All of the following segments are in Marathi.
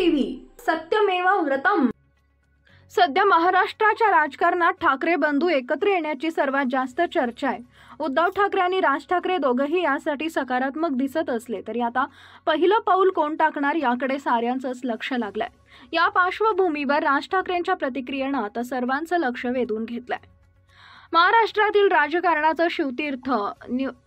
टीव्ही सत्यमेव व्रतम। सध्या महाराष्ट्राच्या राजकारणात ठाकरे बंधू एकत्र येण्याची सर्वात जास्त चर्चा आहे। उद्धव ठाकरे आणि राज ठाकरे दोघेही यासाठी सकारात्मक दिसत असले तरी आता पहिलं पाऊल कोण टाकणार याकडे साऱ्यांचंच लक्ष लागलंय। या पार्श्वभूमीवर राज ठाकरेंच्या प्रतिक्रियेनं आता सर्वांचं लक्ष वेधून घेतलंय। महाराष्ट्रातील राजकारणाचं शिवतीर्थ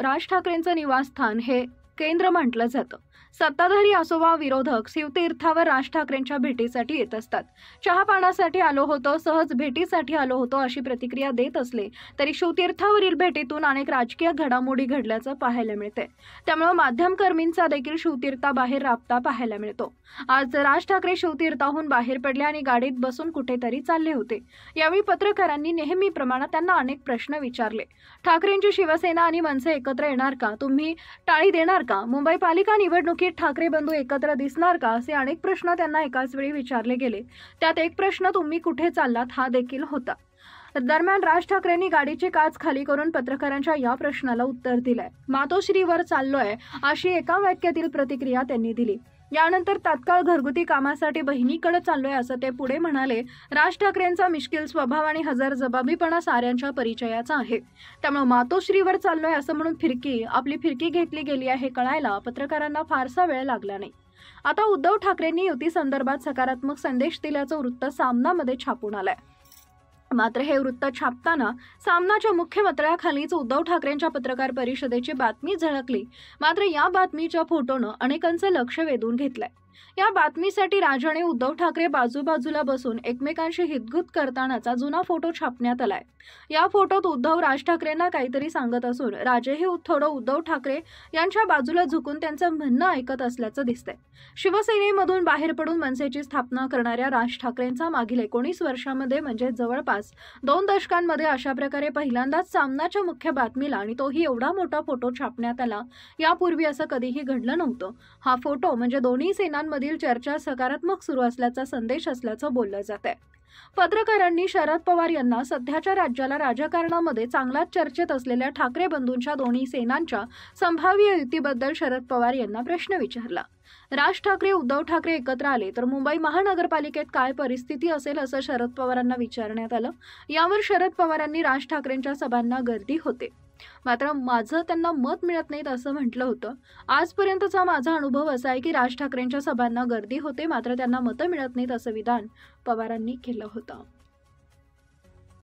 राज ठाकरेंचं निवासस्थान हे केंद्र म्हटलं जातं। सत्ताधारी असो वा विरोधक शिवतीर्थावर राज ठाकरेंच्या भेटीसाठी येत असतात। चहापानासाठी आलो होतो, सहज भेटीसाठी आलो होतो अशी प्रतिक्रिया देत असले तरी शिवतीर्थावरील भेटीतून अनेक राजकीय घडामोडी घडल्याचं पाहायला मिळते। त्यामुळे माध्यमकर्मींचा देखील शिवतीर्थाबाहेर राबता पाहायला मिळतो। आज राज ठाकरे शिवतीर्थाहून बाहेर पडले आणि गाडीत बसून कुठेतरी चालले होते। यावेळी पत्रकारांनी नेहमीप्रमाणे त्यांना अनेक प्रश्न विचारले। ठाकरेंची शिवसेना आणि मनसे एकत्र येणार का? तुम्ही टाळी देणार का? मुंबई पालिका निवडणुकीत ठाकरे बंधू एकत्र दिसणार का? असे अनेक प्रश्न त्यांना एकाच वेळी विचारले गेले। त्यात एक प्रश्न तुम्ही कुठे चाललात हा देखील होता। दरम्यान राज ठाकरेंनी गाडीची काच खाली करून पत्रकारांच्या या प्रश्नाला उत्तर दिलंय। मातोश्रीवर चाललोय अशी एका वाक्यातील प्रतिक्रिया त्यांनी दिली। यानंतर तात्काळ घरगुती कामासाठी बहिणीकडे चाललोय असं ते पुढे म्हणाले। राज ठाकरेंचा मिश्किल स्वभाव आणि हजरजबाबीपणा साऱ्यांच्या परिचयाचा आहे। त्यामुळे मातोश्रीवर चाललोय असं म्हणून आपली फिरकी घेतली गेली आहे हे कळायला पत्रकारांना फारसा वेळ लागला नाही। आता उद्धव ठाकरेंनी युती संदर्भात सकारात्मक संदेश दिल्याचं वृत्त सामनामध्ये छापून आलंय। मात्र हे वृत्त छापताना सामनाच्या मुख्यमंत्र्याखालीच उद्धव ठाकरेंच्या पत्रकार परिषदेची बातमी झळकली। मात्र या बातमीच्या फोटोनं अनेकांचं लक्ष वेधून घेतलंय। या बातमीसाठी राज आणि उद्धव ठाकरे बाजूबाजूला बसून एकमेकांशी हितगुज करतानाचा जुना फोटो छापण्यात आलाय। या फोटोत उद्धव राज ठाकरेंना काहीतरी सांगत असून राजही थोडं उद्धव ठाकरे यांच्या बाजूला झुकून त्यांचं म्हणणं ऐकत असल्याचं दिसतंय। शिवसेनेमधून बाहेर पडून मनसेची स्थापना करणाऱ्या राज ठाकरेंचा मागील 19 वर्षांमध्ये म्हणजे जवळपास 2 दशकांमध्ये अशा प्रकारे पहिल्यांदाच सामनाच्या मुख्य बातमीला आणि तोही एवढा मोठा फोटो छापण्यात आला। यापूर्वी असं कधीही घडलं नव्हतं। हा फोटो म्हणजे दोन्ही सेनांमधील चर्चा सकारात्मक सुरू असल्याचा संदेश असल्याचं बोललं जातंय। पत्रकारांनी शरद पवार यांना सध्याच्या राज्याला राजकारणामध्ये चांगलाच चर्चेत असलेल्या ठाकरे बंधूंच्या दोन्ही सेनांच्या संभाव्य युतीबद्दल शरद पवार यांना प्रश्न विचारला। राज ठाकरे उद्धव ठाकरे एकत्र आले तर मुंबई महानगरपालिकेत काय परिस्थिती असेल असं शरद पवारांना विचारण्यात आलं। यावर शरद पवारांनी राज ठाकरेंच्या सभांना गर्दी होते, मात्र माझं त्यांना मत मिळत नाहीत असं म्हटलं होतं। आजपर्यंतचा माझा अनुभव असा आहे की राज ठाकरेंच्या सभांना गर्दी होते, मात्र त्यांना मतं मिळत नाहीत असं विधान पवारांनी केलं होतं।